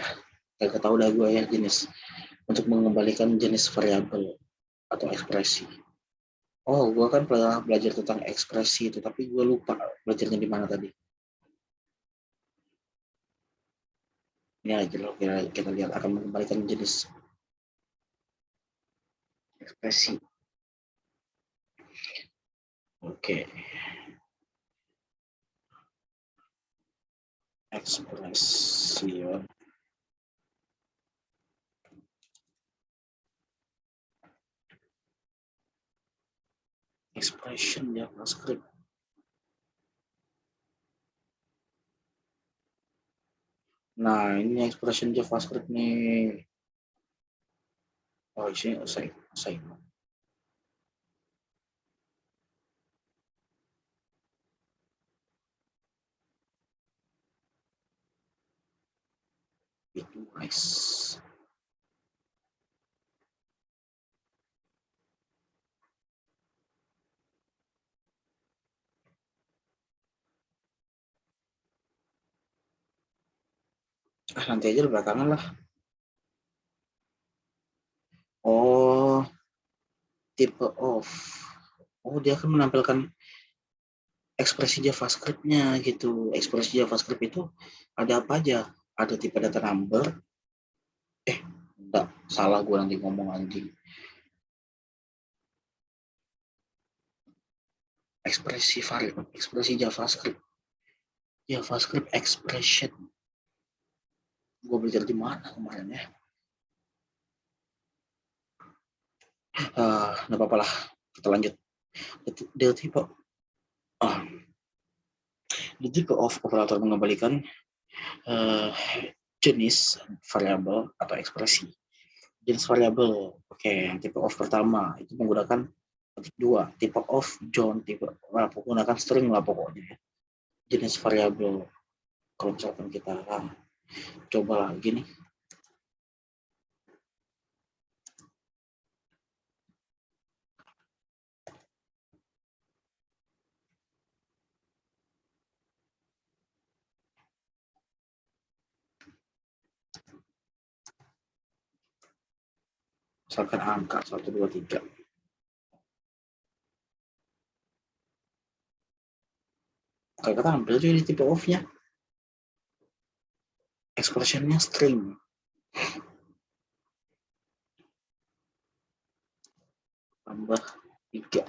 gak tahu dah gue ya jenis untuk mengembalikan jenis variabel atau ekspresi. Oh, gue kan pernah belajar tentang ekspresi itu, tapi gue lupa belajarnya di mana tadi. Ini aja loh, kita lihat akan mengembalikan jenis ekspresi. Oke. Ekspresi. Expression JavaScript. Nah, ini expression JavaScript nih. Oh, ini assignment. Itu nice. Nanti aja belakangan lah. Oh, type of. Oh, dia akan menampilkan ekspresi JavaScript-nya gitu. Ekspresi JavaScript itu ada apa aja? Ada tipe data number. Enggak, salah gue nanti ngomong anjing. Ekspresi variabel, ekspresi JavaScript. JavaScript expression. Gue belajar di mana kemarin ya? Nggak apa-apa lah, kita lanjut. The type of operator mengembalikan jenis variabel atau ekspresi. Jenis variabel, oke, type of pertama itu menggunakan titik 2, type of John, menggunakan string lah pokoknya. Jenis variabel, kalau misalkan kita Coba lagi nih. Misalkan angka 1, 2, 3. Kagak tampil juga di tipe off-nya. Expression-nya string. Tambah 3.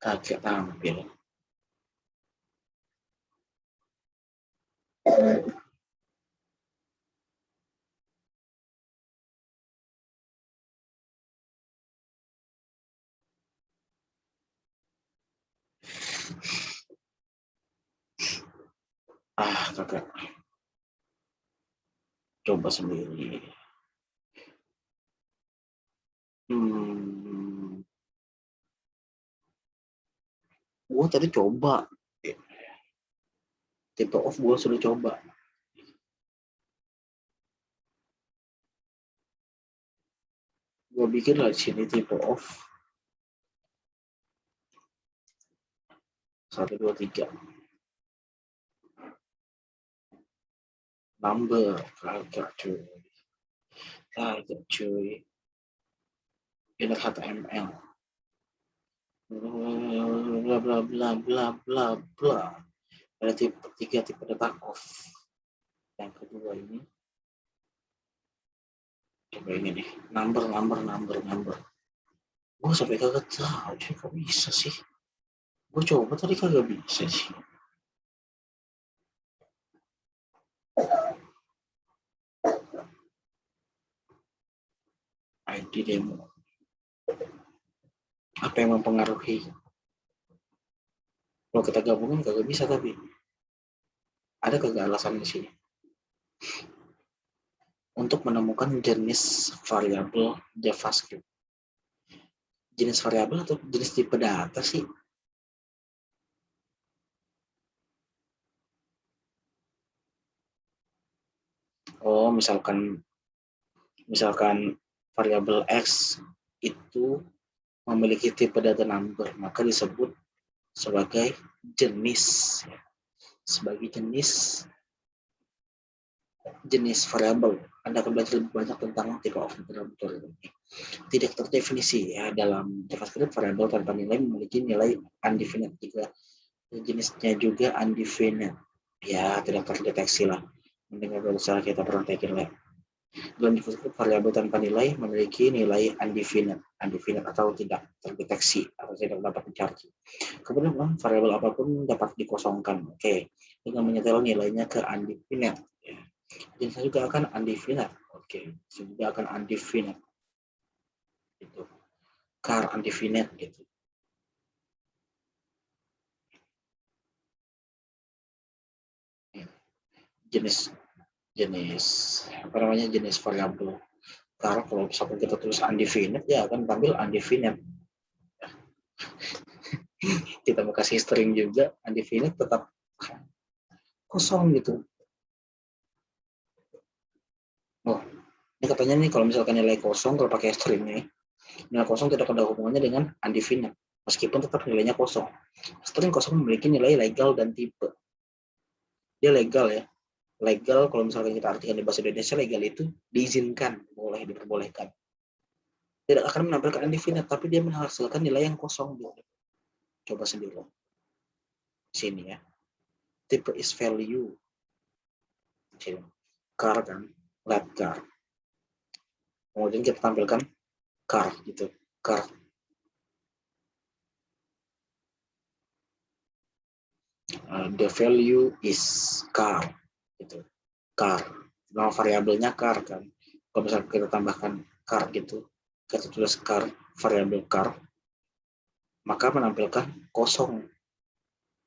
Kagak tampil. Kagak. Coba sendiri. Gue tadi coba. Tipe off gue sudah coba. Gue bikin lah di sini tipe off. 1, 2, 3. Number. Kagak cuy. Kagak cuy. Inner HTML. Bla bla bla bla bla bla. Ada tipe 3 tipe data off. Yang kedua ini. Coba ini nih. Number. Gue sampai kagak tahu sih kok bisa sih. Gue coba tadi kagak bisa sih. ID demo. Apa yang mempengaruhi? Kalau kita gabungin kagak bisa tapi ada kagak alasan di sini untuk menemukan jenis variabel JavaScript. Jenis variabel atau jenis tipe data sih? Oh, misalkan variabel X itu memiliki tipe data number, maka disebut sebagai jenis variabel. Anda akan belajar lebih banyak tentang tipe of dalam tutorial ini. Tidak terdefinisi ya dalam JavaScript, variabel tanpa nilai memiliki nilai undefinite jika jenisnya juga undefinite. Ya, tidak terdeteksi lah. Mendengar dari cara kita praktekin lah. Dalam JavaScript, variabel tanpa nilai memiliki nilai undefinite atau tidak terdeteksi atau tidak dapat dicari. Kemudian variabel apapun dapat dikosongkan. Oke, dengan menyetel nilainya ke undefinite. Ya. Dan saya juga akan undefinite. Oke, saya juga akan undefinite. Itu. Car undefinite gitu. Jenis jenis variabel. Karena kalau misalkan kita tulis undefinite, ya akan tampil undefinite. Kita mau kasih string juga, undefinite tetap kosong gitu. Oh, ini katanya nih kalau misalkan nilai kosong, kalau pakai string nih, nilai kosong tidak ada hubungannya dengan undefinite, meskipun tetap nilainya kosong. String kosong memiliki nilai legal dan tipe. Dia legal ya. Legal kalau misalkan kita artikan di bahasa Indonesia, legal itu diizinkan, boleh, diperbolehkan. Tidak akan menampilkan undefinite, tapi dia menghasilkan nilai yang kosong. Coba sendiri. Sini ya. Tipe is value. Sini. Car kan. Let car. Kemudian kita tampilkan car gitu. Car. The value is car. Gitu. Car. Nama variabelnya car kan. Kalau misalnya kita tambahkan car gitu. Kita tulis car, variabel car. Maka menampilkan kosong.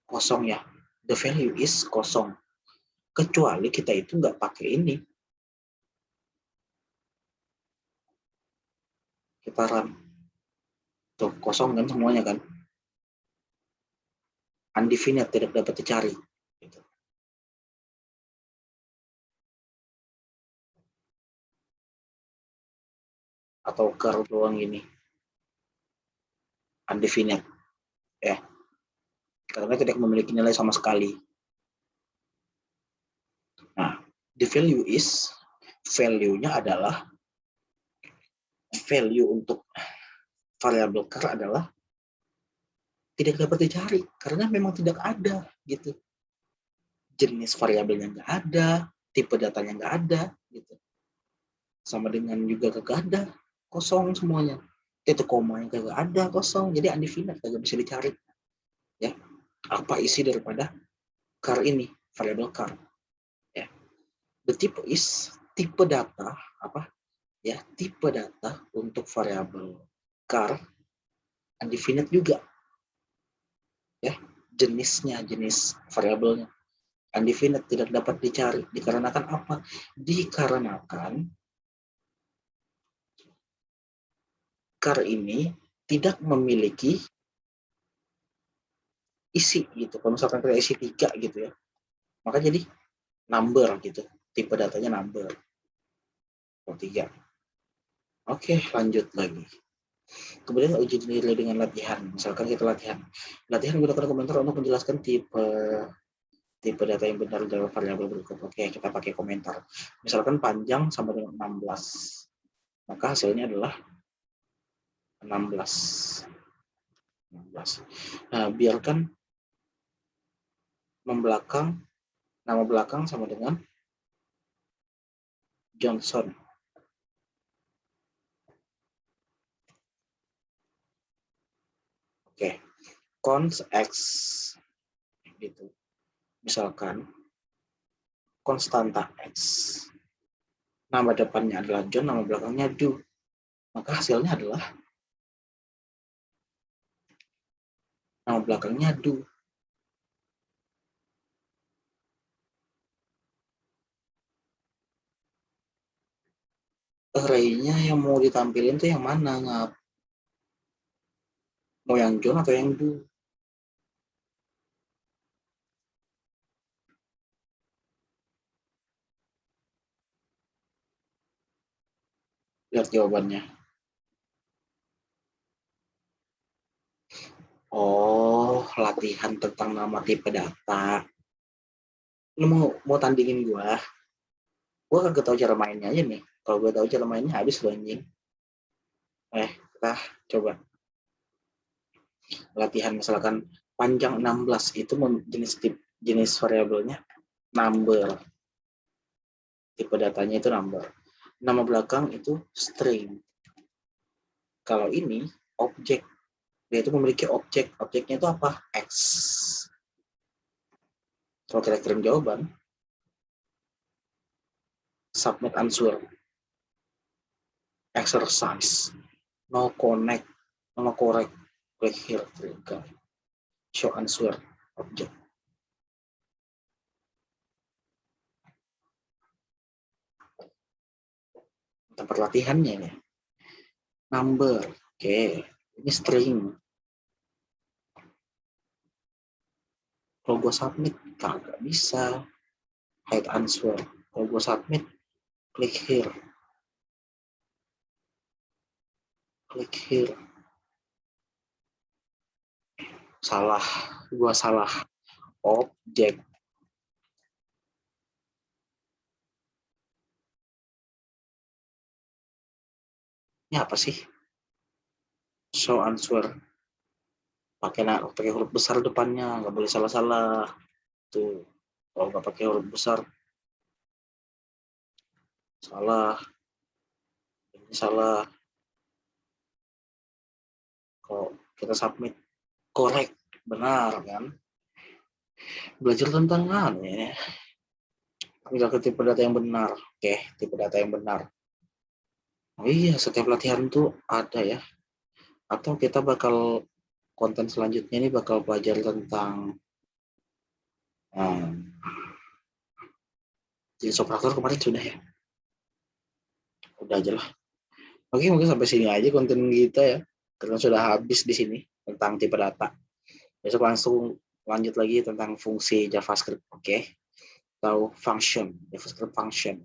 Kosong ya. The value is kosong. Kecuali kita itu nggak pakai ini. Kita run. Tuh, kosong kan semuanya kan. Undefinite, tidak dapat dicari. Gitu. atau char doang ini, undefinite ya, karena tidak memiliki nilai sama sekali. Nah, the value is, value-nya adalah, value untuk variabel char adalah tidak dapat dicari karena memang tidak ada gitu. Jenis variabelnya nggak ada, tipe datanya nggak ada gitu. Sama dengan juga kagak ada, kosong semuanya. Titik komanya kagak ada, kosong. Jadi undefinite, kagak bisa dicari. Ya, apa isi daripada char ini, variabel char. Ya. The type is, tipe data apa? Ya, tipe data untuk variabel char undefinite juga. Ya, jenisnya, jenis variabelnya undefinite, tidak dapat dicari. Dikarenakan apa? Dikarenakan char ini tidak memiliki isi gitu. Kalau misalkan kita isi 3 gitu ya, maka jadi number gitu. Tipe datanya number. 3. Oke, lanjut lagi. Kemudian uji nilai dengan latihan. Misalkan kita latihan. Latihan gunakan komentar untuk menjelaskan tipe data yang benar dalam variabel berikut. Oke, kita pakai komentar. Misalkan panjang sama dengan 16. Maka hasilnya adalah 16. Nah, biarkan nama belakang sama dengan Johnson. Oke, cons X gitu. Misalkan konstanta X. Nama depannya adalah John, nama belakangnya Do. Maka hasilnya adalah nama belakangnya Do. Array-nya yang mau ditampilin tuh yang mana, Ngap? Mau yang John atau yang Do? Lihat jawabannya. Oh, latihan tentang nama tipe data. Lu mau tandingin gua? Gua kagak tahu cara mainnya aja nih. Kalau gua tahu cara mainnya habis lu anjing. Kita coba latihan misalkan panjang 16 itu jenis variabelnya number. Tipe datanya itu number. Nama belakang itu string. Kalau ini objek, dia itu memiliki objek. Objeknya itu apa? X. Kalau kita kirim jawaban, submit answer, exercise, no connect, no correct, click here, trigger, show answer, object. Tempat latihannya ini. Number, oke, ini string. Kalau gue submit, kagak bisa. Hide answer. Kalau gue submit, klik here. Klik here. Salah. Gue salah. Objek. Ini apa sih? Show answer. Pakai huruf besar depannya. Nggak boleh salah-salah. Tuh. Kalau nggak pakai huruf besar, salah. Ini salah. Kalau kita submit, correct. Benar kan? Belajar tentang ya. Tinggal ke tipe data yang benar. Oke, tipe data yang benar. Oh iya, setiap latihan tuh ada ya. Atau kita bakal konten selanjutnya ini bakal belajar tentang jenis operator kemarin sudah ya. Udah aja lah. Oke, mungkin sampai sini aja konten kita ya. Karena sudah habis di sini tentang tipe data. Besok langsung lanjut lagi tentang fungsi JavaScript. Oke. Atau function, JavaScript function.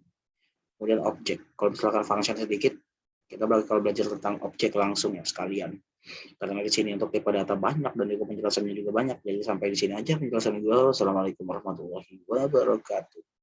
Kemudian objek. Kalau misalkan function sedikit, Kita bakal belajar tentang objek langsung ya sekalian. Karena di sini untuk tipe data banyak dan juga penjelasannya juga banyak. Jadi sampai di sini aja penjelasan gue. Assalamualaikum warahmatullahi wabarakatuh.